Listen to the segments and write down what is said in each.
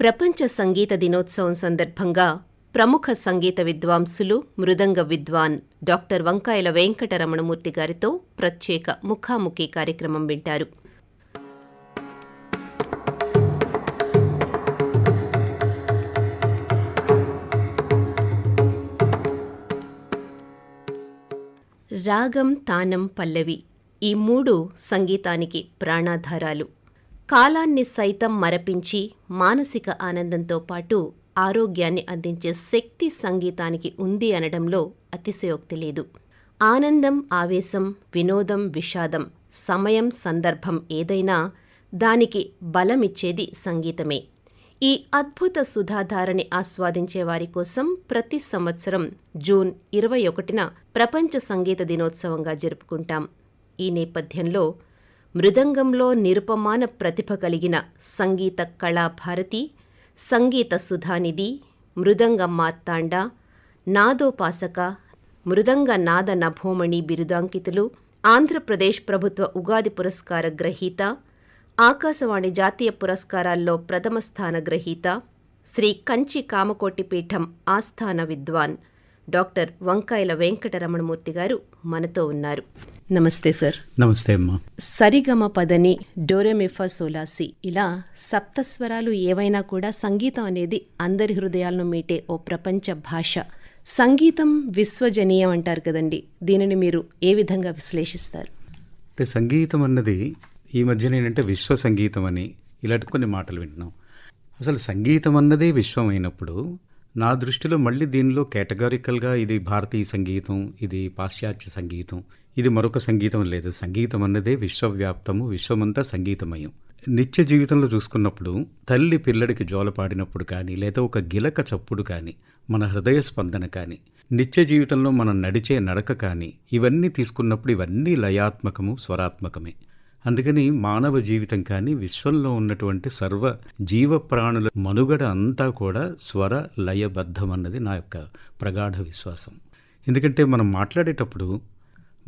ప్రపంచ సంగీత దినోత్సవం సందర్భంగా ప్రముఖ సంగీత విద్వాంసులు, మృదంగ విద్వాన్ డాక్టర్ వంకాయల వెంకటరమణమూర్తి గారితో ప్రత్యేక ముఖాముఖి కార్యక్రమం వింటారు. రాగం, తానం, పల్లవి ఈ మూడు సంగీతానికి ప్రాణాధారాలు. కాలాన్ని సైతం మరపించి మానసిక ఆనందంతో పాటు ఆరోగ్యాన్ని అందించే శక్తి సంగీతానికి ఉంది అనడంలో అతిశయోక్తి లేదు. ఆనందం, ఆవేశం, వినోదం, విషాదం, సమయం, సందర్భం ఏదైనా దానికి బలమిచ్చేది సంగీతమే. ఈ అద్భుత సుధాధారని ఆస్వాదించే వారి కోసం ప్రతి సంవత్సరం జూన్ 21న ప్రపంచ సంగీత దినోత్సవంగా జరుపుకుంటాం. ఈ నేపథ్యంలో మృదంగంలో నిరుపమాన ప్రతిభ కలిగిన సంగీత కళాభారతి, సంగీత సుధానిధి, మృదంగ మార్తాండ, నాదోపాసక, మృదంగ నాద నభోమణి బిరుదాంకితులు, ఆంధ్రప్రదేశ్ ప్రభుత్వ ఉగాది పురస్కార గ్రహీత, ఆకాశవాణి జాతీయ పురస్కారాల్లో ప్రథమ స్థాన గ్రహీత, శ్రీ కంచి కామకోటి పీఠం ఆస్థాన విద్వాన్ డాక్టర్ వంకాయల వెంకటరమణమూర్తి గారు మనతో ఉన్నారు. నమస్తే సార్. నమస్తే అమ్మా. సరిగమ పదని, డోరెమిఫా సోలాసి ఇలా సప్తస్వరాలు ఏవైనా కూడా సంగీతం అనేది అందరి హృదయాలను మీటే ఓ ప్రపంచ భాష. సంగీతం విశ్వజనీయం అంటారు కదండి, దీనిని మీరు ఏ విధంగా విశ్లేషిస్తారు? అంటే సంగీతం అన్నది ఈ మధ్యన ఏంటంటే విశ్వ సంగీతం అని ఇలాంటి కొన్ని మాటలు వింటున్నాం. అసలు సంగీతం అన్నదే విశ్వం అయినప్పుడు నా దృష్టిలో మళ్ళీ దీనిలో కేటగారికల్గా ఇది భారతీయ సంగీతం, ఇది పాశ్చాత్య సంగీతం, ఇది మరొక సంగీతం లేదు. సంగీతం అన్నదే విశ్వవ్యాప్తము, విశ్వమంతా సంగీతమయం. నిత్య జీవితంలో చూసుకున్నప్పుడు తల్లి పిల్లడికి జోలపాడినప్పుడు కానీ, లేదా ఒక గిలక చప్పుడు కానీ, మన హృదయ స్పందన కానీ, నిత్య జీవితంలో మనం నడిచే నడక కానీ, ఇవన్నీ తీసుకున్నప్పుడు ఇవన్నీ లయాత్మకము, స్వరాత్మకమే. అందుకని మానవ జీవితం కానీ, విశ్వంలో ఉన్నటువంటి సర్వ జీవ ప్రాణుల మనుగడ అంతా కూడా స్వర లయబద్ధం అన్నది నా యొక్క ప్రగాఢ విశ్వాసం. ఎందుకంటే మనం మాట్లాడేటప్పుడు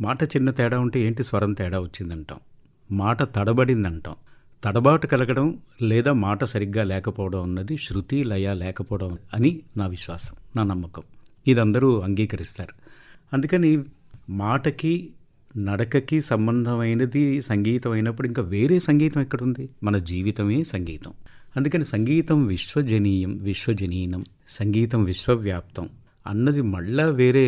మాట చిన్న తేడా ఉంటే ఏంటి స్వరం తేడా వచ్చిందంటాం, మాట తడబడిందంటాం. తడబాటు కలగడం లేదా మాట సరిగ్గా లేకపోవడం అన్నది శృతి లయ లేకపోవడం అని నా విశ్వాసం, నా నమ్మకం. ఇది అందరూ అంగీకరిస్తారు. అందుకని మాటకి నడకకి సంబంధమైనది సంగీతం అయినప్పుడు ఇంకా వేరే సంగీతం ఎక్కడుంది? మన జీవితమే సంగీతం. అందుకని సంగీతం విశ్వజనీనం, సంగీతం విశ్వవ్యాప్తం అన్నది మళ్ళా వేరే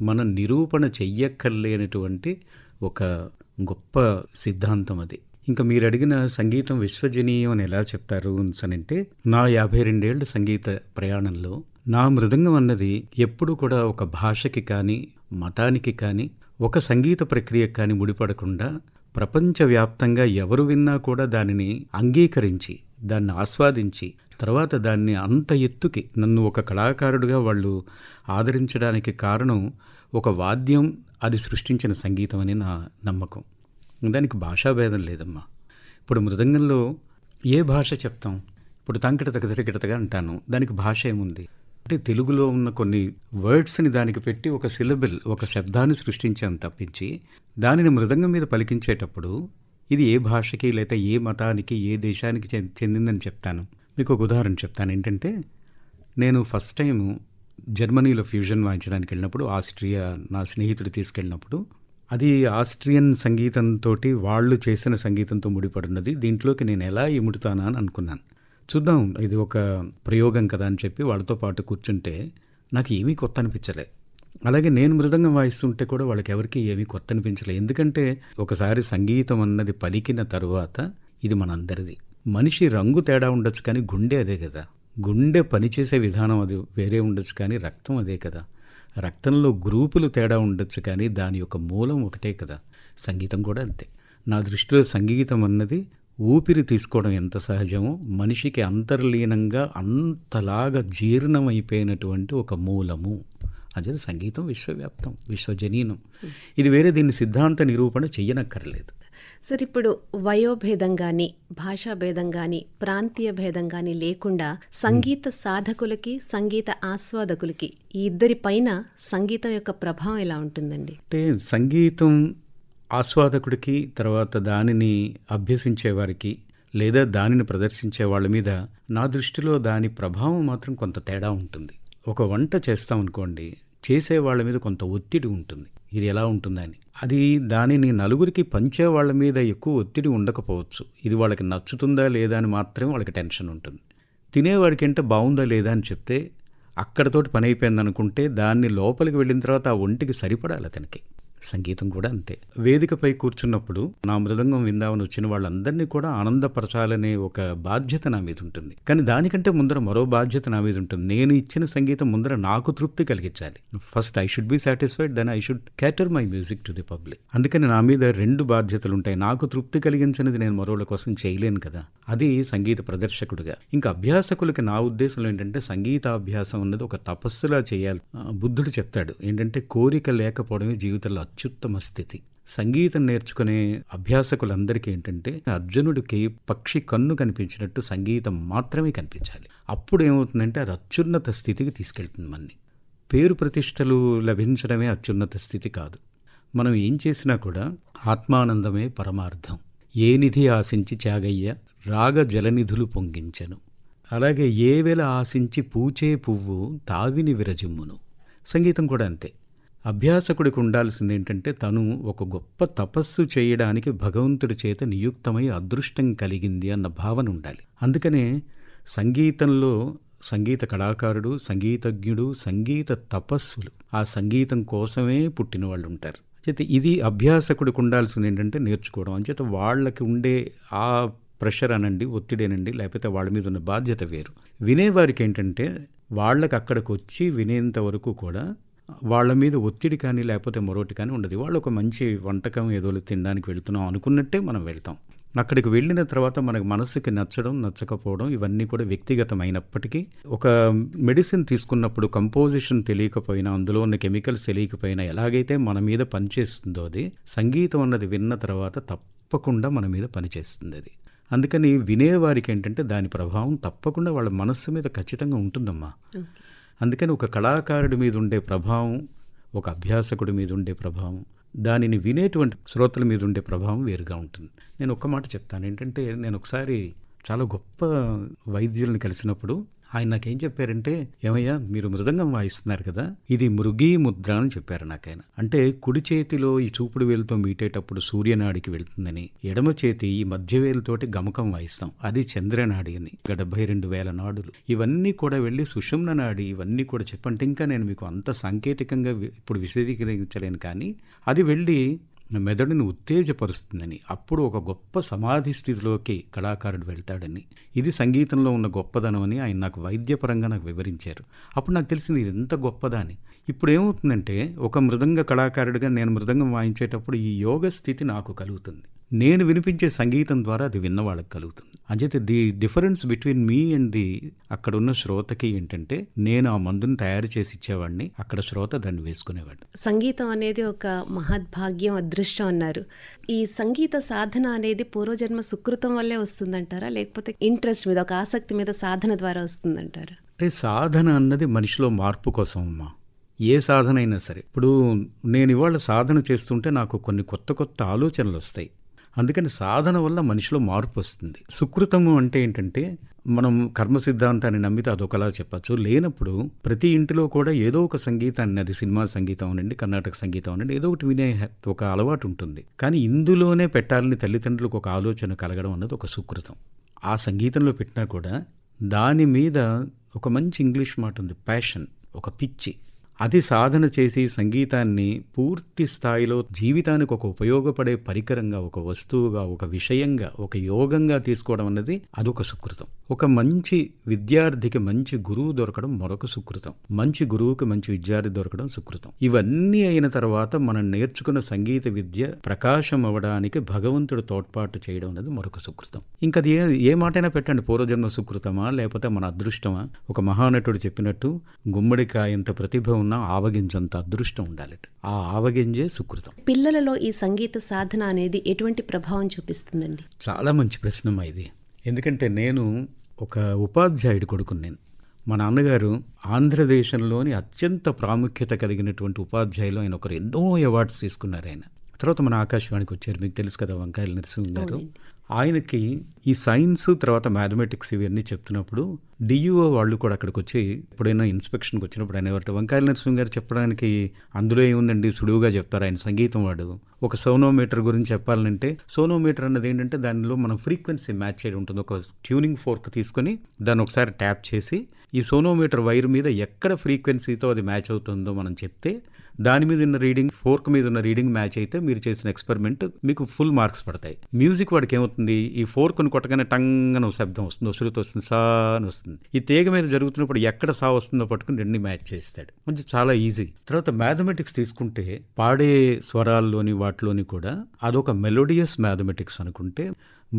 మనం నిరూపణ చెయ్యక్కర్లేనటువంటి ఒక గొప్ప సిద్ధాంతం అది. ఇంకా మీరు అడిగిన సంగీతం విశ్వజనీయం అని ఎలా చెప్తారు అనంటే, నా 52 ఏళ్ల సంగీత ప్రయాణంలో నా మృదంగం అన్నది ఎప్పుడు కూడా ఒక భాషకి కానీ, మతానికి కానీ, ఒక సంగీత ప్రక్రియకు కానీ ముడిపడకుండా ప్రపంచవ్యాప్తంగా ఎవరు విన్నా కూడా దానిని అంగీకరించి, దాన్ని ఆస్వాదించి, తర్వాత దాన్ని అంత ఎత్తుకి నన్ను ఒక కళాకారుడిగా వాళ్ళు ఆదరించడానికి కారణం ఒక వాద్యం, అది సృష్టించిన సంగీతం అని నా నమ్మకం. దానికి భాషాభేదం లేదమ్మా. ఇప్పుడు మృదంగంలో ఏ భాష చెప్తాం? ఇప్పుడు తంకిటతగా అంటాను, దానికి భాష ఏముంది అంటే తెలుగులో ఉన్న కొన్ని వర్డ్స్ని దానికి పెట్టి ఒక సిలబుల్, ఒక శబ్దాన్ని సృష్టించాను తప్పించి, దానిని మృదంగం మీద పలికించేటప్పుడు ఇది ఏ భాషకి లేదా ఏ మతానికి, ఏ దేశానికి చెందిందని చెప్తాను. మీకు ఒక ఉదాహరణ చెప్తాను. ఏంటంటే, నేను ఫస్ట్ టైము జర్మనీలో ఫ్యూజన్ వాయించడానికి వెళ్ళినప్పుడు, ఆస్ట్రియా నా స్నేహితుడు తీసుకెళ్ళినప్పుడు, అది ఆస్ట్రియన్ సంగీతంతో వాళ్ళు చేసిన సంగీతంతో ముడిపడినది. దీంట్లోకి నేను ఎలా ఇముడుతానా అని అనుకున్నాను. చూద్దాం, ఇది ఒక ప్రయోగం కదా అని చెప్పి వాళ్ళతో పాటు కూర్చుంటే నాకు ఏమీ కొత్త అనిపించలే. అలాగే నేను మృదంగం వాయిస్తుంటే కూడా వాళ్ళకి ఎవరికి ఏమీ కొత్త అనిపించలే. ఎందుకంటే ఒకసారి సంగీతం అన్నది పలికిన తరువాత ఇది మనందరిది. మనిషి రంగు తేడా ఉండొచ్చు కానీ గుండె అదే కదా. గుండె పనిచేసే విధానం అది వేరే ఉండొచ్చు కానీ రక్తం అదే కదా. రక్తంలో గ్రూపులు తేడా ఉండొచ్చు కానీ దాని యొక్క మూలం ఒకటే కదా. సంగీతం కూడా అంతే. నా దృష్టిలో సంగీతం అన్నది ఊపిరి తీసుకోవడం ఎంత సహజమో, మనిషికి అంతర్లీనంగా అంతలాగా జీర్ణమైపోయినటువంటి ఒక మూలము. అదే సంగీతం విశ్వవ్యాప్తం, విశ్వజనీనం. ఇది వేరే దీన్ని సిద్ధాంత నిరూపణ చెయ్యనక్కర్లేదు. సార్, ఇప్పుడు వయోభేదం కానీ, భాషాభేదం కానీ, ప్రాంతీయ భేదం కానీ లేకుండా సంగీత సాధకులకి, సంగీత ఆస్వాదకులకి ఈ ఇద్దరి పైన సంగీతం యొక్క ప్రభావం ఎలా ఉంటుందండి? అంటే సంగీతం ఆస్వాదకుడికి, తర్వాత దానిని అభ్యసించేవారికి, లేదా దానిని ప్రదర్శించే వాళ్ళ మీద నా దృష్టిలో దాని ప్రభావం మాత్రం కొంత తేడా ఉంటుంది. ఒక వంట చేస్తామనుకోండి, చేసే వాళ్ళ మీద కొంత ఒత్తిడి ఉంటుంది. ఇది ఎలా ఉంటుందని, అది దానిని నలుగురికి పంచే వాళ్ళ మీద ఎక్కువ ఒత్తిడి ఉండకపోవచ్చు. ఇది వాళ్ళకి నచ్చుతుందా లేదా అని మాత్రమే వాళ్ళకి టెన్షన్ ఉంటుంది. తినేవాడికి అంటే బాగుందా లేదా అని చెప్తే అక్కడతోటి పని అయిపోయింది అనుకుంటే దాన్ని లోపలికి వెళ్ళిన తర్వాత ఆ ఒంటికి సరిపడాలి అతనికి. సంగీతం కూడా అంతే. వేదికపై కూర్చున్నప్పుడు నా మృదంగం విందామని వచ్చిన వాళ్ళందరినీ కూడా ఆనందపరచాలనే ఒక బాధ్యత నా మీద ఉంటుంది. కానీ దానికంటే ముందర మరో బాధ్యత నా మీద ఉంటుంది. నేను ఇచ్చిన సంగీతం ముందర నాకు తృప్తి కలిగించాలి. First I should be satisfied, then I should cater my music to the public. అందుకని నా మీద 2 బాధ్యతలు ఉంటాయి. నాకు తృప్తి కలిగించినది నేను మరోళ్ళ కోసం చేయలేను కదా. అది సంగీత ప్రదర్శకుడిగా. ఇంకా అభ్యాసకులకి నా ఉద్దేశంలో ఏంటంటే సంగీతాభ్యాసం అన్నది ఒక తపస్సులా చేయాలి. బుద్ధుడు చెప్తాడు ఏంటంటే కోరిక లేకపోవడమే జీవితంలో అత్యుత్తమ స్థితి. సంగీతం నేర్చుకునే అభ్యాసకులందరికీ ఏంటంటే అర్జునుడికి పక్షి కన్ను కనిపించినట్టు సంగీతం మాత్రమే కనిపించాలి. అప్పుడు ఏమవుతుందంటే అది అత్యున్నత స్థితికి తీసుకెళ్తుంది మనని. పేరు ప్రతిష్టలు లభించడమే అత్యున్నత స్థితి కాదు. మనం ఏం చేసినా కూడా ఆత్మానందమే పరమార్థం. ఏ నిధి ఆశించి త్యాగయ్య రాగ జలనిధులు పొంగించెను. అలాగే ఏ వేళ ఆశించి పూచే పువ్వు తావిని విరజిమ్మును. సంగీతం కూడా అంతే. అభ్యాసకుడికి ఉండాల్సింది ఏంటంటే తను ఒక గొప్ప తపస్సు చేయడానికి భగవంతుడి చేత నియుక్తమై అదృష్టం కలిగింది అన్న భావన ఉండాలి. అందుకనే సంగీతంలో సంగీత కళాకారుడు, సంగీతజ్ఞుడు, సంగీత తపస్సులు ఆ సంగీతం కోసమే పుట్టిన వాళ్ళు ఉంటారు. అయితే ఇది అభ్యాసకుడికి ఉండాల్సింది ఏంటంటే నేర్చుకోవడం. అంచేత వాళ్ళకి ఉండే ఆ ప్రెషర్ అనండి, ఒత్తిడేనండి, లేకపోతే వాళ్ళ మీద ఉన్న బాధ్యత వేరు. వినేవారికి ఏంటంటే వాళ్ళకి అక్కడికి వచ్చి వినేంత వరకు కూడా వాళ్ళ మీద ఒత్తిడి కానీ లేకపోతే మరొకటి కానీ ఉండదు. వాళ్ళు ఒక మంచి వంటకం ఏదో తినడానికి వెళ్తున్నాం అనుకున్నట్టే మనం వెళ్తాం. అక్కడికి వెళ్ళిన తర్వాత మనకు మనసుకి నచ్చడం నచ్చకపోవడం ఇవన్నీ కూడా వ్యక్తిగతమైనప్పటికీ ఒక మెడిసిన్ తీసుకున్నప్పుడు కంపోజిషన్ తెలియకపోయినా, అందులో ఉన్న కెమికల్స్ తెలియకపోయినా ఎలాగైతే మన మీద పనిచేస్తుందో అది సంగీతం అన్నది విన్న తర్వాత తప్పకుండా మన మీద పనిచేస్తుంది అది. అందుకని వినేవారికి ఏంటంటే దాని ప్రభావం తప్పకుండా వాళ్ళ మనస్సు మీద ఖచ్చితంగా ఉంటుందమ్మా. అందుకని ఒక కళాకారుడి మీద ఉండే ప్రభావం, ఒక అభ్యాసకుడి మీద ఉండే ప్రభావం, దానిని వినేటువంటి శ్రోతల మీద ఉండే ప్రభావం వేరుగా ఉంటుంది. నేను ఒక్క మాట చెప్తాను ఏంటంటే, నేను ఒకసారి చాలా గొప్ప వైద్యుల్ని కలిసినప్పుడు ఆయన నాకేం చెప్పారంటే, ఏమయ్యా మీరు మృదంగం వాయిస్తున్నారు కదా, ఇది మృగీ ముద్ర అని చెప్పారు నాకు ఆయన. అంటే కుడి చేతిలో ఈ చూపుడు వేలుతో మీటేటప్పుడు సూర్యనాడికి వెళ్తుందని, ఎడమ చేతి ఈ మధ్య వేలుతోటి గమకం వాయిస్తాం, అది చంద్రనాడి అని. 72,000 నాడులు ఇవన్నీ కూడా వెళ్ళి సుషుమ్న నాడి ఇవన్నీ కూడా చెప్పంటే, ఇంకా నేను మీకు అంత సాంకేతికంగా ఇప్పుడు విశదీకరించలేను, కానీ అది వెళ్ళి మెదడుని ఉత్తేజపరుస్తుందని, అప్పుడు ఒక గొప్ప సమాధి స్థితిలోకి కళాకారుడు వెళ్తాడని, ఇది సంగీతంలో ఉన్న గొప్పదనం అని ఆయన నాకు వైద్యపరంగా నాకు వివరించారు. అప్పుడు నాకు తెలిసింది ఇది ఎంత గొప్పదా అని. ఇప్పుడు ఏమవుతుందంటే ఒక మృదంగ కళాకారుడిగా నేను మృదంగం వాయించేటప్పుడు ఈ యోగ స్థితి నాకు కలుగుతుంది. నేను వినిపించే సంగీతం ద్వారా అది విన్న వాళ్ళకి కలుగుతుంది. అంచేతే the difference between me and the అక్కడ ఉన్న శ్రోతకి ఏంటంటే, నేను ఆ మందుని తయారు చేసి ఇచ్చేవాడిని, అక్కడ శ్రోత దాన్ని వేసుకునేవాడు. సంగీతం అనేది ఒక మహద్భాగ్యం, అదృష్టం అన్నారు. ఈ సంగీత సాధన అనేది పూర్వజన్మ సుకృతం వల్లే వస్తుందంటారా, లేకపోతే ఇంట్రెస్ట్ మీద, ఒక ఆసక్తి మీద సాధన ద్వారా వస్తుందంటారా? అంటే సాధన అన్నది మనిషిలో మార్పు కోసం అమ్మా. ఏ సాధన అయినా సరే, ఇప్పుడు నేను ఇవాళ సాధన చేస్తుంటే నాకు కొన్ని కొత్త కొత్త ఆలోచనలు వస్తాయి. అందుకని సాధన వల్ల మనిషిలో మార్పు వస్తుంది. సుకృతము అంటే ఏంటంటే, మనం కర్మ సిద్ధాంతాన్ని నమ్మితే అదొకలా చెప్పచ్చు. లేనప్పుడు ప్రతి ఇంటిలో కూడా ఏదో ఒక సంగీతాన్ని, అది సినిమా సంగీతం అనండి, కర్ణాటక సంగీతం అనండి, ఏదో ఒకటి వినే ఒక అలవాటు ఉంటుంది. కానీ ఇందులోనే పెట్టాలని తల్లిదండ్రులకు ఒక ఆలోచన కలగడం అన్నది ఒక సుకృతం. ఆ సంగీతంలో పెట్టినా కూడా దాని మీద ఒక మంచి ఇంగ్లీష్ మాట ఉంది, ప్యాషన్, ఒక పిచ్చి. అది సాధన చేసి సంగీతాన్ని పూర్తి స్థాయిలో జీవితానికి ఒక ఉపయోగపడే పరికరంగా, ఒక వస్తువుగా, ఒక విషయంగా, ఒక యోగంగా తీసుకోవడం అన్నది అదొక సుకృతం. ఒక మంచి విద్యార్థికి మంచి గురువు దొరకడం మరొక సుకృతం. మంచి గురువుకి మంచి విద్యార్థి దొరకడం సుకృతం. ఇవన్నీ అయిన తర్వాత మనం నేర్చుకున్న సంగీత విద్య ప్రకాశం అవ్వడానికి భగవంతుడు తోడ్పాటు చేయడం అనేది మరొక సుకృతం. ఇంకా అది ఏ మాటైనా పెట్టండి, పూర్వజన్మ సుకృతమా లేకపోతే మన అదృష్టమా. ఒక మహానటుడు చెప్పినట్టు, గుమ్మడికాయంత ప్రతిభ ఉన్న ఆవగింజంత అదృష్టం ఉండాలట. ఆ ఆవగింజే సుకృతం. పిల్లలలో ఈ సంగీత సాధన అనేది ఎటువంటి ప్రభావం చూపిస్తుందండి? చాలా మంచి ప్రశ్నమ్మా ఇది. ఎందుకంటే నేను ఒక ఉపాధ్యాయుడి కొడుకుని. నేను, మా నాన్నగారు ఆంధ్రదేశంలోని అత్యంత ప్రాముఖ్యత కలిగినటువంటి ఉపాధ్యాయులు ఆయన ఒకరు. ఎన్నో అవార్డ్స్ తీసుకున్నారు ఆయన. తర్వాత మన ఆకాశవాణికి వచ్చారు, మీకు తెలుసు కదా, వంకాయల నరసింహ గారు. ఆయనకి ఈ సైన్స్ తర్వాత మ్యాథమెటిక్స్ ఇవన్నీ చెప్తున్నప్పుడు డియుఓ వాళ్ళు కూడా అక్కడికి వచ్చి ఎప్పుడైనా ఇన్స్పెక్షన్కి వచ్చినప్పుడు అనేవారు వంకాయల నరసింహ గారు చెప్పడానికి అందులో ఏముందండి సులువుగా చెప్తారు, ఆయన సంగీతం వాడు. ఒక సోనోమీటర్ గురించి చెప్పాలంటే సోనోమీటర్ అన్నది ఏంటంటే దానిలో మనం ఫ్రీక్వెన్సీ మ్యాచ్ చేయడం ఉంటుంది. ఒక ట్యూనింగ్ ఫోర్క్ తీసుకొని దాన్ని ఒకసారి ట్యాప్ చేసి ఈ సోనోమీటర్ వైర్ మీద ఎక్కడ ఫ్రీక్వెన్సీతో అది మ్యాచ్ అవుతుందో మనం చెప్తే దాని మీద ఉన్న రీడింగ్ ఫోర్క్ మీద ఉన్న రీడింగ్ మ్యాచ్ అయితే మీరు చేసిన ఎక్స్పెరిమెంట్ మీకు ఫుల్ మార్క్స్ పడతాయి. మ్యూజిక్ వాడికి ఏమవుతుంది, ఈ ఫోర్క్ను కొట్టగానే టంగన శబ్దం వస్తుంది, శృతి వస్తుంది, సా అని వస్తుంది. ఈ తీగ మీద జరుగుతున్నప్పుడు ఎక్కడ సా వస్తుందో పట్టుకుని రెండు మ్యాచ్ చేస్తాడు. కొంచెం చాలా ఈజీ. తర్వాత మ్యాథమెటిక్స్ తీసుకుంటే పాడే స్వరాల్లోని వాటిలోని కూడా అదొక మెలోడియస్ మ్యాథమెటిక్స్ అనుకుంటే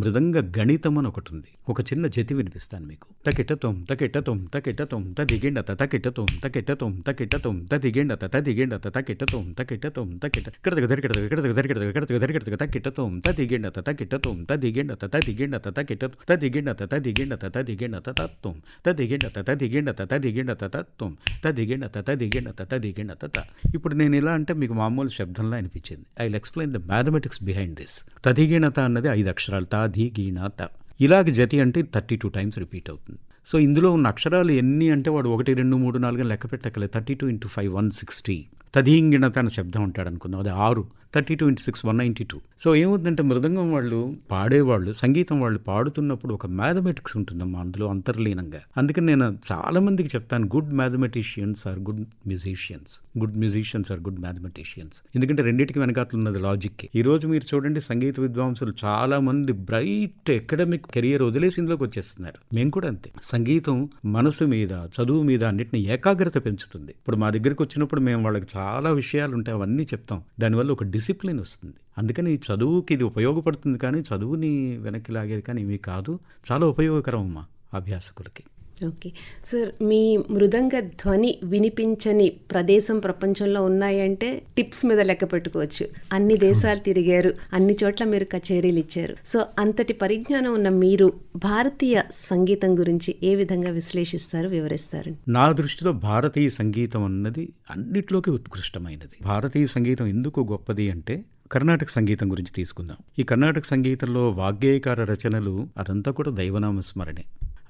మృదంగ గణితం అని ఒకటి ఉంది. ఒక చిన్న జతి వినిపిస్తాను మీకు. తకిటతం తకిటతం తకిటతం తదిగిండత తకిటతం తకిటతం తకిటతం తదిగిండత తదిగిండత తకిటతం తకిటతం తకిట కిడతగ దరికిడత కిడతగ దరికిడత కిడతగ దరికిడత తకిటతం తదిగిండత తకిటతం తదిగిండత తదిగిండత తకిటత తదిగిండత తదిగిండత తదిగిండత తత్వం తదిగిండత తదిగిండత తదిగిండత తత్వం తదిగిండత తదిగిండత తదిగిండత త. ఇప్పుడు నేను ఇలా అంటే మీకు మామూలు శబ్దంలా అనిపించింది. I will explain the mathematics behind this. తదిగిణత అన్నది 5 అక్షరాలు. ధీ గీణ త. ఇలాగ జతి అంటే 32 టైమ్స్ రిపీట్ అవుతుంది. సో ఇందులో ఉన్న అక్షరాలు ఎన్ని అంటే వాడు 1 2 3 4 లెక్క పెట్టకలే. 32 × 5 160. తదీంగిణత అనే శబ్దం అంటాడు అనుకుందాం, అది 6. 32 × 6 192. సో ఏమవుతుందంటే మృదంగం వాళ్ళు పాడేవాళ్ళు సంగీతం వాళ్ళు పాడుతున్నప్పుడు ఒక మ్యాథమెటిక్స్ ఉంటుందమ్మా అందులో అంతర్లీనంగా. అందుకని నేను చాలా మందికి చెప్తాను, good mathematicians are good musicians, good musicians are good mathematicians. ఎందుకంటే రెండింటికి వెనకాతలు ఉన్నది లాజిక్. ఈ రోజు మీరు చూడండి సంగీత విద్వాంసులు చాలా మంది బ్రైట్ అకాడమిక్ కెరియర్ వదిలేసి ఇందులోకి వచ్చేస్తున్నారు. మేము కూడా అంతే. సంగీతం మనసు మీద చదువు మీద అన్నిటిని ఏకాగ్రత పెంచుతుంది. ఇప్పుడు మా దగ్గరికి వచ్చినప్పుడు మేము వాళ్ళకి చాలా విషయాలు ఉంటాయి, అవన్నీ చెప్తాం. దానివల్ల ఒక డిసిప్లిన్ వస్తుంది. అందుకని చదువుకి ఇది ఉపయోగపడుతుంది, కానీ చదువుని వెనక్కి లాగేది కానీ ఇవి కాదు. చాలా ఉపయోగకరం అమ్మా అభ్యాసకులకి. ఓకే సార్, మీ మృదంగ ధ్వని వినిపించని ప్రదేశం ప్రపంచంలో ఉన్నాయంటే టిప్స్ మీద లెక్క పెట్టుకోవచ్చు. అన్ని దేశాలు తిరిగారు, అన్ని చోట్ల మీరు కచేరీలు ఇచ్చారు. సో అంతటి పరిజ్ఞానం ఉన్న మీరు భారతీయ సంగీతం గురించి ఏ విధంగా విశ్లేషిస్తారు, వివరిస్తారు? నా దృష్టిలో భారతీయ సంగీతం అన్నది అన్నిట్లోకి ఉత్కృష్టమైనది. భారతీయ సంగీతం ఎందుకు గొప్పది అంటే కర్ణాటక సంగీతం గురించి తీసుకుందాం. ఈ కర్ణాటక సంగీతంలో వాగ్గేయకార రచనలు అదంతా కూడా దైవనామ స్మరణే.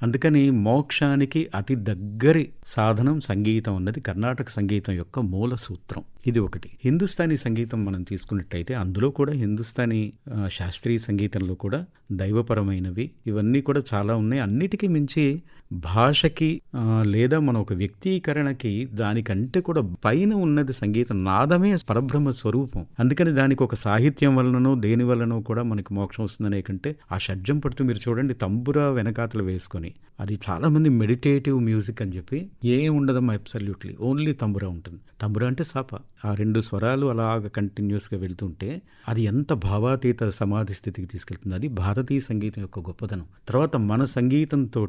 అందుకని మోక్షానికి అతి దగ్గరి సాధనం సంగీతం అన్నది కర్ణాటక సంగీతం యొక్క మూల సూత్రం. ఇది ఒకటి. హిందుస్థానీ సంగీతం మనం తీసుకున్నట్టయితే అందులో కూడా హిందుస్థానీ శాస్త్రీయ సంగీతంలో కూడా దైవపరమైనవి ఇవన్నీ కూడా చాలా ఉన్నాయి. అన్నిటికీ మించి భాషకి లేదా మన ఒక వ్యక్తీకరణకి దానికంటే కూడా పైన ఉన్నది సంగీతం. నాదమే పరబ్రహ్మ స్వరూపం. అందుకని దానికి ఒక సాహిత్యం వలననో దేని వలనో కూడా మనకి మోక్షం వస్తుందనే కంటే ఆ షడ్జం పడుతూ మీరు చూడండి తంబురా వెనకాతలు వేసుకొని, అది చాలా మంది మెడిటేటివ్ మ్యూజిక్ అని చెప్పి ఏం ఉండదమ్మా, అబ్సల్యూట్లీ ఓన్లీ తంబురా ఉంటుంది. తంబురా అంటే సాప, ఆ 2 స్వరాలు అలాగ కంటిన్యూస్గా వెళ్తుంటే అది ఎంత భావాతీత సమాధి స్థితికి తీసుకెళ్తుంది. అది భారతీయ సంగీతం యొక్క గొప్పతనం. తర్వాత మన సంగీతంతో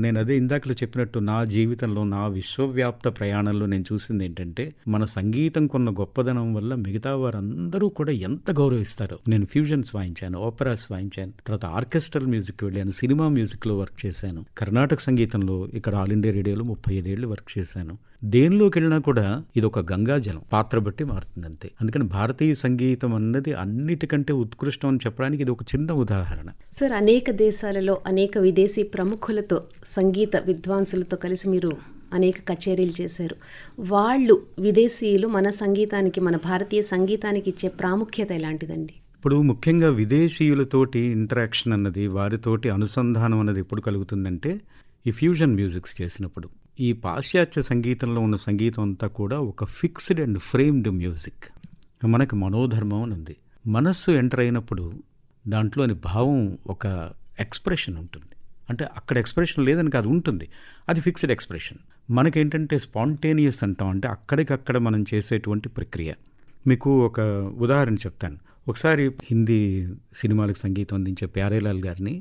నేను అదే ఇందాకలో చెప్పినట్టు నా జీవితంలో నా విశ్వవ్యాప్త ప్రయాణంలో నేను చూసింది ఏంటంటే మన సంగీతం కొన్న గొప్పదనం వల్ల మిగతా వారందరూ కూడా ఎంత గౌరవిస్తారో. నేను ఫ్యూజన్స్ వాయించాను, ఓపెరాస్ వాయించాను, తర్వాత ఆర్కెస్ట్రల్ మ్యూజిక్ వెళ్ళాను, సినిమా మ్యూజిక్లో వర్క్ చేశాను, కర్ణాటక సంగీతంలో ఇక్కడ ఆల్ ఇండియా రేడియోలో 35 ఏళ్ళు వర్క్ చేశాను. దేనిలోకి వెళ్ళినా కూడా ఇది ఒక గంగాజలం, పాత్ర బట్టి మారుతుంది అంతే. అందుకని భారతీయ సంగీతం అన్నది అన్నిటికంటే ఉత్కృష్టం అని చెప్పడానికి ఇది ఒక చిన్న ఉదాహరణ. సార్, అనేక దేశాలలో అనేక విదేశీ ప్రముఖులతో సంగీత విద్వాంసులతో కలిసి మీరు అనేక కచేరీలు చేశారు. వాళ్ళు విదేశీయులు మన సంగీతానికి, మన భారతీయ సంగీతానికి ఇచ్చే ప్రాముఖ్యత ఎలాంటిదండి? ఇప్పుడు ముఖ్యంగా విదేశీయులతోటి ఇంటరాక్షన్ అన్నది, వారితోటి అనుసంధానం అన్నది ఎప్పుడు కలుగుతుందంటే ఈ ఫ్యూజన్ మ్యూజిక్స్ చేసినప్పుడు. ఈ పాశ్చాత్య సంగీతంలో ఉన్న సంగీతం అంతా కూడా ఒక ఫిక్స్డ్ అండ్ ఫ్రేమ్డ్ మ్యూజిక్. మనకి మనోధర్మం అని ఉంది. మనస్సు ఎంటర్ అయినప్పుడు దాంట్లోని భావం ఒక ఎక్స్ప్రెషన్ ఉంటుంది. అంటే అక్కడ ఎక్స్ప్రెషన్ లేదని కాదు, ఉంటుంది, అది ఫిక్స్డ్ ఎక్స్ప్రెషన్. మనకేంటంటే స్పాంటేనియస్ అంటాం, అంటే అక్కడికక్కడ మనం చేసేటువంటి ప్రక్రియ. మీకు ఒక ఉదాహరణ చెప్తాను. ఒకసారి హిందీ సినిమాలకు సంగీతం అందించే ప్యారేలాల్ గారిని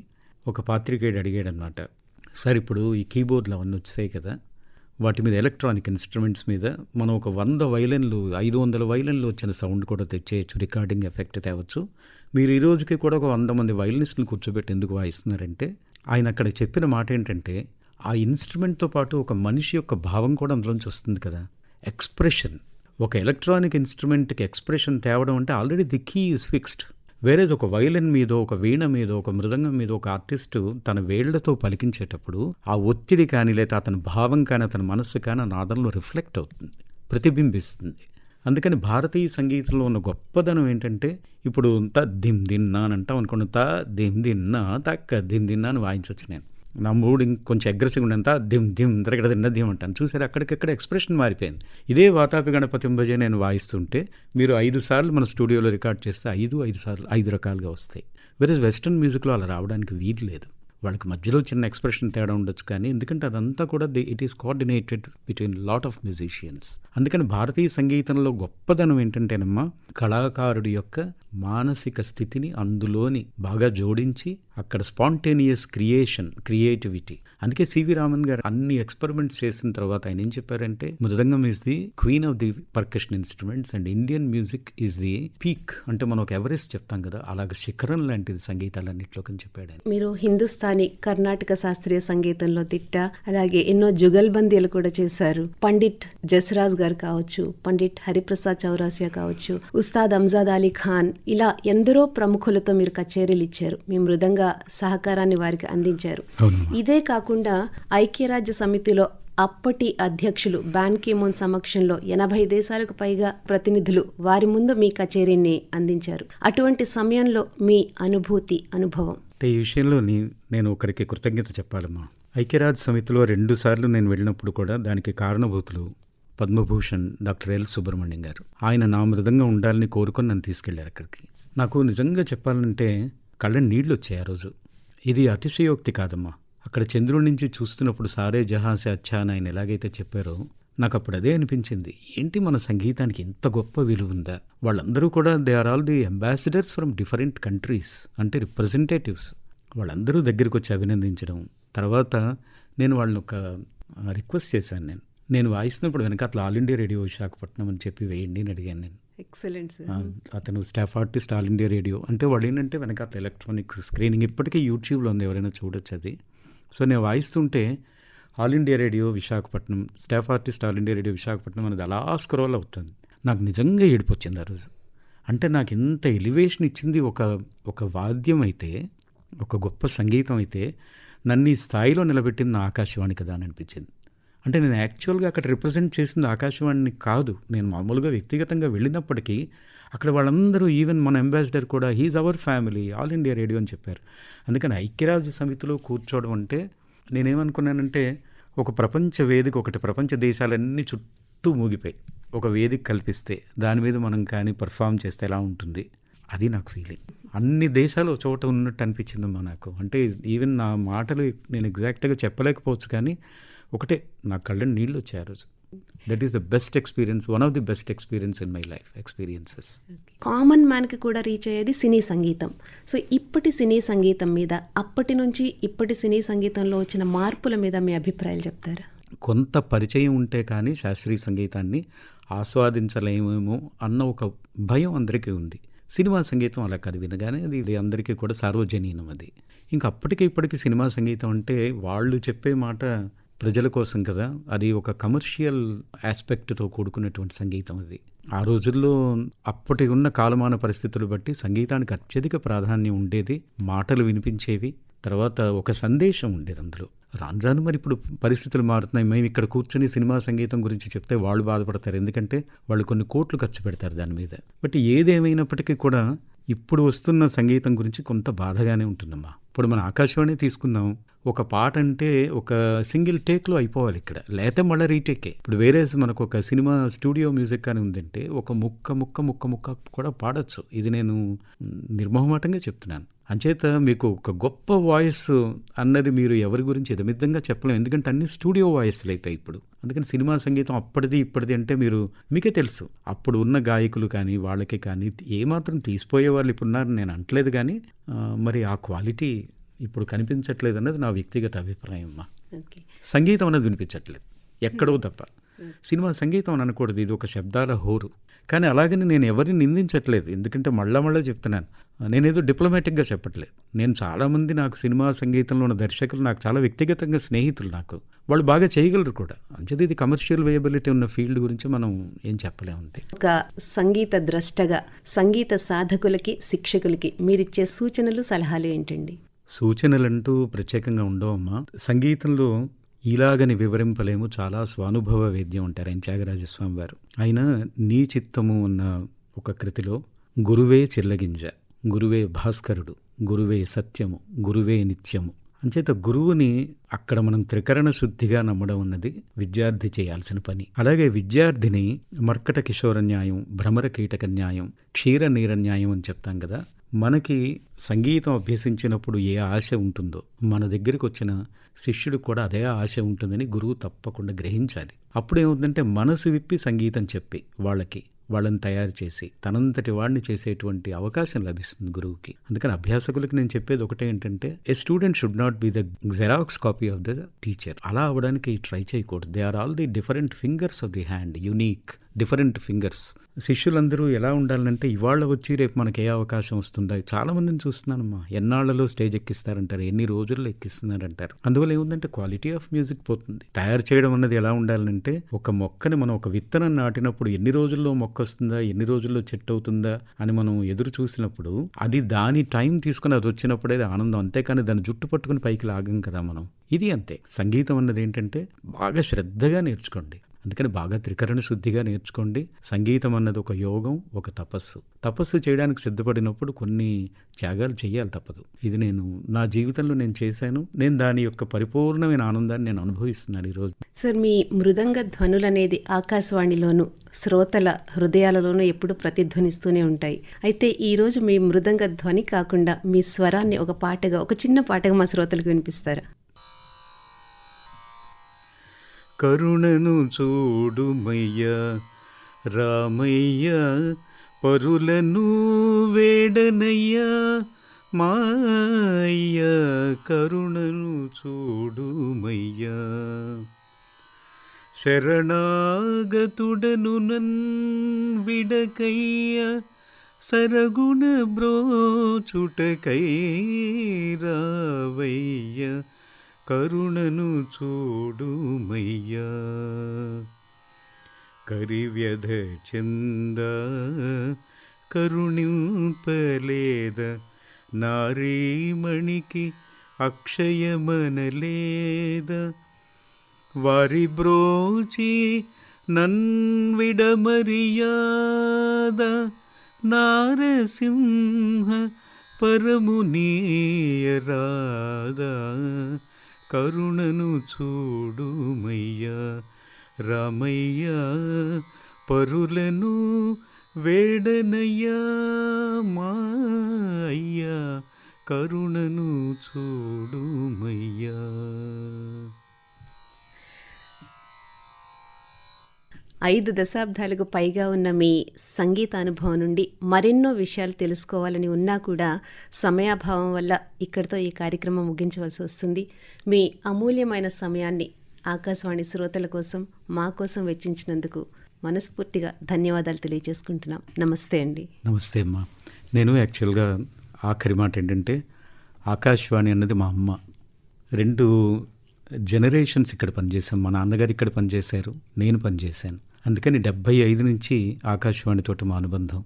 ఒక పాత్రికేయుడు అడిగాడు అన్నమాట, సార్ ఇప్పుడు ఈ కీబోర్డ్లు అవన్నీ వచ్చాయి కదా, వాటి మీద ఎలక్ట్రానిక్ ఇన్స్ట్రుమెంట్స్ మీద మనం ఒక 100 వైలెన్లు 500 వైలెన్లు వచ్చిన సౌండ్ కూడా తెచ్చేయచ్చు, రికార్డింగ్ ఎఫెక్ట్ తేవచ్చు. మీరు ఈ రోజుకి కూడా ఒక 100 మంది వైలనిస్టులు కూర్చోబెట్టి ఎందుకు వాయిస్తున్నారంటే, ఆయన అక్కడ చెప్పిన మాట ఏంటంటే ఆ ఇన్స్ట్రుమెంట్తో పాటు ఒక మనిషి యొక్క భావం కూడా అందులోంచి వస్తుంది కదా, ఎక్స్ప్రెషన్. ఒక ఎలక్ట్రానిక్ ఇన్స్ట్రుమెంట్కి ఎక్స్ప్రెషన్ తేవడం అంటే already the key is fixed. వేరేజ్ ఒక వైలిన్ మీదో, ఒక వీణ మీదో, ఒక మృదంగం మీద ఒక ఆర్టిస్టు తన వేళ్లతో పలికించేటప్పుడు ఆ ఒత్తిడి కానీ, లేదా అతని భావం కానీ, అతని మనస్సు కానీ ఆ నాదంలో రిఫ్లెక్ట్ అవుతుంది, ప్రతిబింబిస్తుంది. అందుకని భారతీయ సంగీతంలో ఉన్న గొప్పదనం ఏంటంటే, ఇప్పుడు దిమ్ దిన్నా అని అంటాం అనుకోండి, దిమ్ దిన్నా తక్క దిమ్ దిన్నా అని వాయించవచ్చు. నేను నా మూడు ఇంకొంచెం అగ్రెసివ్గా ఉండేంత దిమ్ దిమ్ తిరగడ తిన్న దిమ్ అంటాను. చూసారు, అక్కడికక్కడ ఎక్స్ప్రెషన్ మారిపోయింది. ఇదే వాతాపి గణపతి భజే నేను వాయిస్తుంటే మీరు 5 సార్లు మన స్టూడియోలో రికార్డ్ చేస్తే 5 సార్లు 5 రకాలుగా వస్తాయి. వేరే వెస్ట్రన్ మ్యూజిక్లో అలా రావడానికి వీలు లేదు. వాళ్ళకి మధ్యలో చిన్న ఎక్స్ప్రెషన్ తేడా ఉండొచ్చు, కానీ ఎందుకంటే అదంతా కూడా it is coordinated between lot of musicians. అందుకని భారతీయ సంగీతంలో గొప్పదనం ఏంటంటేనమ్మా, కళాకారుడి యొక్క మానసిక స్థితిని అందులోని బాగా జోడించి అక్కడ స్పాంటేనియస్ క్రియేటివిటీ. అందుకే సివి రామన్ గారు అన్ని ఎక్స్పెరిమెంట్స్ చేసిన తర్వాత ఆయన ఏం చెప్పారంటే, mridangam is the queen of the percussion instruments and Indian music is the peak. అంటే మనం ఒక ఎవరెస్ట్ చెప్తాం కదా, అలాగే శిఖరం లాంటిది సంగీతాలన్నింటిలోకి అని చెప్పాడు ఆయన. మీరు హిందుస్థానీ, కర్ణాటక శాస్త్రీయ సంగీతంలో దిట్ట, అలాగే ఎన్నో జుగల్బందీలు కూడా చేశారు. పండిట్ జస్రాజ్ గారు కావచ్చు, పండిట్ హరిప్రసాద్ చౌరాసియా కావచ్చు, ఉస్తాద్ అంజాద్ అలీ ఖాన్, ఇలా ఎందరో ప్రముఖులతో మీరు కచేరీలు ఇచ్చారు. మీ మృదంగ సహకారాన్ని వారికి అందించారు. ఇదే కాకుండా ఐక్యరాజ్య సమితిలో అప్పటి అధ్యక్షులు బాన్ కీ మూన్ సమక్షంలో 80 దేశాలకు పైగా ప్రతినిధులు వారి ముందు మీ కచేరీని అందించారు. అటువంటి సమయంలో మీ అనుభవం? ఈ విషయంలో నేను ఒకరికి కృతజ్ఞత చెప్పాలమ్మా. ఐక్యరాజ్య సమితిలో 2 సార్లు నేను వెళ్ళినప్పుడు కూడా దానికి కారణభూతులు పద్మభూషణ్ డాక్టర్ ఎల్ సుబ్రహ్మణ్యం గారు. ఆయన నా మృదంగా ఉండాలని కోరుకొని నన్ను తీసుకెళ్లారు అక్కడికి. నాకు నిజంగా చెప్పాలంటే కళ్ళ నీళ్ళు వచ్చాయి ఆ రోజు. ఇది అతిశయోక్తి కాదమ్మా. అక్కడ చంద్రుడి నుంచి చూస్తున్నప్పుడు సారే జహాసే అచ్చా అని ఆయన ఎలాగైతే చెప్పారో, నాకు అప్పుడు అదే అనిపించింది. ఏంటి మన సంగీతానికి ఇంత గొప్ప విలువ ఉందా? వాళ్ళందరూ కూడా they are all the ambassadors from different countries, అంటే రిప్రజెంటేటివ్స్. వాళ్ళందరూ దగ్గరికి వచ్చి అభినందించడం. తర్వాత నేను వాళ్ళని ఒక రిక్వెస్ట్ చేశాను. నేను వాయిస్తున్నప్పుడు వెనక అట్లా ఆల్ ఇండియా రేడియో విశాఖపట్నం అని చెప్పి వేయండి అని అడిగాను నేను. ఎక్సలెంట్. అతను staff artist All India radio. అంటే వాళ్ళు ఏంటంటే వెనక అట్లా ఎలక్ట్రానిక్ స్క్రీనింగ్ ఇప్పటికీ యూట్యూబ్లో ఉంది, ఎవరైనా చూడొచ్చు అది. సో నేను వాయిస్తుంటే All India Radio Visakhapatnam, staff artist All India Radio Visakhapatnam అనేది అలా స్క్రోల్ అవుతుంది. నాకు నిజంగా ఏడుపు వచ్చింది ఆ రోజు. అంటే నాకు ఇంత ఎలివేషన్ ఇచ్చింది ఒక వాద్యం అయితే, ఒక గొప్ప సంగీతం అయితే, నన్ను ఈ స్థాయిలో నిలబెట్టింది నా ఆకాశవాణి కదా అని అనిపించింది. అంటే నేను యాక్చువల్గా అక్కడ రిప్రజెంట్ చేసింది ఆకాశవాణిని కాదు. నేను మామూలుగా వ్యక్తిగతంగా వెళ్ళినప్పటికీ అక్కడ వాళ్ళందరూ, ఈవెన్ మన అంబాసిడర్ కూడా he's our family, all India radio అని చెప్పారు. అందుకని ఐక్యరాజ్య సమితిలో కూర్చోవడం అంటే నేనేమనుకున్నానంటే, ఒక ప్రపంచ వేదిక, ఒకటి ప్రపంచ దేశాలన్నీ చుట్టూ మూగిపోయి ఒక వేదిక కల్పిస్తే దాని మీద మనం కానీ పర్ఫామ్ చేస్తే ఎలా ఉంటుంది, అది నాకు ఫీలింగ్. అన్ని దేశాలు చోట ఉన్నట్టు అనిపించిందమ్మా నాకు. అంటే ఈవెన్ నా మాటలు నేను ఎగ్జాక్ట్గా చెప్పలేకపోవచ్చు, కానీ ఒకటే నా కళ్ళ నీళ్ళు వచ్చాయి ఆ రోజు. That is the best experience, one of the best experience in my life experiences. Common మ్యాన్కి కూడా రీచ్ అయ్యేది సినీ సంగీతం. సో ఇప్పటి సినీ సంగీతం మీద, అప్పటి నుంచి ఇప్పటి సినీ సంగీతంలో వచ్చిన మార్పుల మీద మీ అభిప్రాయాలు చెప్తారా? కొంత పరిచయం ఉంటే కానీ శాస్త్రీయ సంగీతాన్ని ఆస్వాదించలేమేమో అన్న ఒక భయం అందరికీ ఉంది. సినిమా సంగీతం అలా కాదు, వినగానే ఇది అందరికీ కూడా సార్వజనీనం. అది ఇంకా అప్పటికి ఇప్పటికి సినిమా సంగీతం అంటే వాళ్ళు చెప్పే మాట ప్రజల కోసం కదా, అది ఒక కమర్షియల్ ఆస్పెక్ట్తో కూడుకున్నటువంటి సంగీతం అది. ఆ రోజుల్లో అప్పటి ఉన్న కాలమాన పరిస్థితులు బట్టి సంగీతానికి అత్యధిక ప్రాధాన్యం ఉండేది. మాటలు వినిపించేవి, తర్వాత ఒక సందేశం ఉండేది అందులో. రాను రాను మరి ఇప్పుడు పరిస్థితులు మారుతున్నాయి. మేము ఇక్కడ కూర్చొని సినిమా సంగీతం గురించి చెప్తే వాళ్ళు బాధపడతారు, ఎందుకంటే వాళ్ళు కొన్ని కోట్లు ఖర్చు పెడతారు దాని మీద. బట్ ఏదేమైనప్పటికీ కూడా ఇప్పుడు వస్తున్న సంగీతం గురించి కొంత బాధగానే ఉంటుందమ్మా. ఇప్పుడు మన ఆకాశవాణి తీసుకుందాం, ఒక పాట అంటే ఒక సింగిల్ టేక్లో అయిపోవాలి ఇక్కడ, లేకపోతే మళ్ళీ రీటేకే. ఇప్పుడు వేరే మనకు ఒక సినిమా స్టూడియో మ్యూజిక్ అని ఉందంటే ఒక ముక్క కూడా పాడొచ్చు. ఇది నేను నిర్మోహమాటంగా చెప్తున్నాను. అంచేత మీకు ఒక గొప్ప వాయిస్ అన్నది మీరు ఎవరి గురించి ఎదమిద్దంగా చెప్పలేము, ఎందుకంటే అన్ని స్టూడియో వాయిస్లు అయిపోయి ఇప్పుడు. అందుకని సినిమా సంగీతం అప్పటిది ఇప్పటిది అంటే మీకే తెలుసు. అప్పుడు ఉన్న గాయకులు కానీ వాళ్ళకి కానీ ఏమాత్రం తీసిపోయే వాళ్ళు ఇప్పుడు ఉన్నారు నేను అంటలేదు, కానీ మరి ఆ క్వాలిటీ ఇప్పుడు కనిపించట్లేదు అన్నది నా వ్యక్తిగత అభిప్రాయం అమ్మా. సంగీతం అన్నది వినిపించట్లేదు ఎక్కడో తప్ప. సినిమా సంగీతం అని అనకూడదు, ఇది ఒక శబ్దాల హోరు. కానీ అలాగని నేను ఎవరిని నిందించట్లేదు, ఎందుకంటే మళ్ళా చెప్తున్నాను, నేనేదో డిప్లొమాటిక్గా చెప్పట్లేదు. నేను చాలామంది నాకు సినిమా సంగీతంలో ఉన్న దర్శకులు నాకు చాలా వ్యక్తిగతంగా స్నేహితులు నాకు. వాళ్ళు బాగా చేయగలరు కూడా. అంచేది ఇది కమర్షియల్ వేయబిలిటీ ఉన్న ఫీల్డ్ గురించి మనం ఏం చెప్పలేము అంతే. ఒక సంగీత ద్రష్టగా సంగీత సాధకులకి, శిక్షకులకి మీరిచ్చే సూచనలు, సలహాలు ఏంటండి? సూచనలంటూ ప్రత్యేకంగా ఉండవమ్మా. సంగీతంలో ఇలాగని వివరింపలేము, చాలా స్వానుభవ వేద్యం అంటారు ఆయన త్యాగరాజస్వామి వారు. ఆయన నీ చిత్తము అన్న ఒక కృతిలో గురువే చిల్లగింజ, గురువే భాస్కరుడు, గురువే సత్యము, గురువే నిత్యము. అంచేత గురువుని అక్కడ మనం త్రికరణ శుద్ధిగా నమ్మడం అన్నది విద్యార్థి చేయాల్సిన పని. అలాగే విద్యార్థిని మర్కట కిశోర న్యాయం, భ్రమర కీటక న్యాయం, క్షీర నీర న్యాయం అని చెప్తాం కదా. మనకి సంగీతం అభ్యసించినప్పుడు ఏ ఆశ ఉంటుందో మన దగ్గరికి వచ్చిన శిష్యుడు కూడా అదే ఆశ ఉంటుందని గురువు తప్పకుండా గ్రహించాలి. అప్పుడేముందంటే మనసు విప్పి సంగీతం చెప్పి వాళ్ళని తయారు చేసి తనంతటి వాడిని చేసేటువంటి అవకాశం లభిస్తుంది గురువుకి. అందుకని అభ్యాసకులకు నేను చెప్పేది ఒకటే ఏంటంటే, a student should not be the xerox copy of the teacher. అలా అవ్వడానికి ట్రై చేయకూడదు. They are all the different fingers of the hand, unique different fingers. శిష్యులందరూ ఎలా ఉండాలంటే ఇవాళ వచ్చి రేపు మనకి ఏ అవకాశం వస్తుందా. చాలా మందిని చూస్తున్నానమ్మా, ఎన్నాళ్లలో స్టేజ్ ఎక్కిస్తారంటారు, ఎన్ని రోజుల్లో ఎక్కిస్తున్నారంటారు. అందువల్ల ఏముందంటే క్వాలిటీ ఆఫ్ మ్యూజిక్ పోతుంది. తయారు చేయడం అన్నది ఎలా ఉండాలంటే, ఒక మొక్కని మనం ఒక విత్తనం నాటినప్పుడు ఎన్ని రోజుల్లో మొక్క వస్తుందా, ఎన్ని రోజుల్లో చెట్టు అవుతుందా అని మనం ఎదురు చూసినప్పుడు అది దాని టైం తీసుకుని అది వచ్చినప్పుడే ఆనందం. అంతేకాని దాన్ని జుట్టు పట్టుకుని పైకి లాగం కదా మనం. ఇది అంతే. సంగీతం అన్నది ఏంటంటే బాగా శ్రద్ధగా నేర్చుకోండి. అందుకని బాగా త్రికరణ శుద్ధిగా నేర్చుకోండి. సంగీతం అన్నది ఒక యోగం, ఒక తపస్సు చేయడానికి సిద్ధపడినప్పుడు కొన్ని త్యాగాలు చేయాలి, తప్పదు. ఇది నేను నా జీవితంలో నేను చేశాను. నేను దాని యొక్క పరిపూర్ణమైన ఆనందాన్ని నేను అనుభవిస్తున్నాను ఈరోజు. సార్, మీ మృదంగ ధ్వనులనేది ఆకాశవాణిలోను శ్రోతల హృదయాలలోనూ ఎప్పుడు ప్రతిధ్వనిస్తూనే ఉంటాయి. అయితే ఈరోజు మీ మృదంగ ధ్వని కాకుండా మీ స్వరాన్ని ఒక చిన్న పాటగా మా శ్రోతలకు వినిపిస్తారా? కరుణను చూడుమయ్యా రామయ్య, పరులను వేడనయ్యా మాయ్య, కరుణను చూడుమయ్యా, శరణాగతుడను నన్ విడకయ్య, సరగుణ బ్రోచుటకై రావయ్య, కరుణను చూడుమయ్యా, కరివ్యధ చంద కరుణింపలేద, నారీమణికి అక్షయమనలేద, వారి బ్రోచి నన్విడమర్యాద, నారసింహ పరమునీయరాదా, కరుణను చూడుమయ్యా రామయ్యా, పరులను వేడనయ్యా మాయ్యా, కరుణను చూడుమయ్యా. 5 దశాబ్దాలకు పైగా ఉన్న మీ సంగీత అనుభవం నుండి మరెన్నో విషయాలు తెలుసుకోవాలని ఉన్నా కూడా సమయాభావం వల్ల ఇక్కడితో ఈ కార్యక్రమం ముగించవలసి వస్తుంది. మీ అమూల్యమైన సమయాన్ని ఆకాశవాణి శ్రోతల కోసం, మా కోసం వెచ్చించినందుకు మనస్ఫూర్తిగా ధన్యవాదాలు తెలియజేసుకుంటున్నాం. నమస్తే అండి. నమస్తే అమ్మా. నేను యాక్చువల్గా ఆఖరి మాట ఏంటంటే, ఆకాశవాణి అన్నది మా అమ్మ. 2 జనరేషన్స్ ఇక్కడ పనిచేశాం. మా నాన్నగారు ఇక్కడ పనిచేశారు, నేను పనిచేశాను. అందుకని 75 నుంచి ఆకాశవాణితో మా అనుబంధం.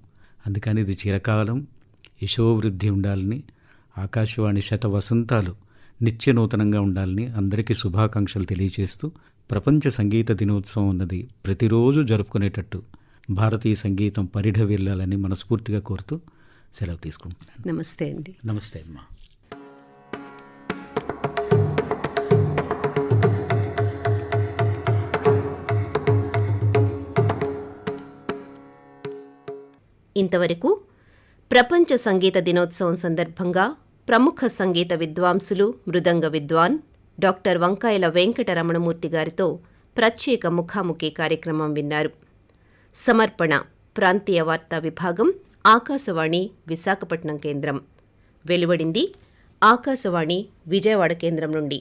అందుకని ఇది చిరకాలం యశోవృద్ధి ఉండాలని, ఆకాశవాణి శతవసంతాలు నిత్య నూతనంగా ఉండాలని అందరికీ శుభాకాంక్షలు తెలియజేస్తూ, ప్రపంచ సంగీత దినోత్సవం అన్నది ప్రతిరోజు జరుపుకునేటట్టు భారతీయ సంగీతం పరిఢ వెళ్ళాలని మనస్ఫూర్తిగా కోరుతూ సెలవు తీసుకుంటున్నాను. నమస్తే అండి. నమస్తే అమ్మా. ఇంతవరకు ప్రపంచ సంగీత దినోత్సవం సందర్భంగా ప్రముఖ సంగీత విద్వాంసులు, మృదంగ విద్వాన్ డాక్టర్ వంకాయల వెంకటరమణమూర్తి గారితో ప్రత్యేక ముఖాముఖి కార్యక్రమం విన్నారు. సమర్పణ ప్రాంతీయ వార్తా విభాగం, ఆకాశవాణి విశాఖపట్నం కేంద్రం. వెలువడింది ఆకాశవాణి విజయవాడ కేంద్రం నుండి.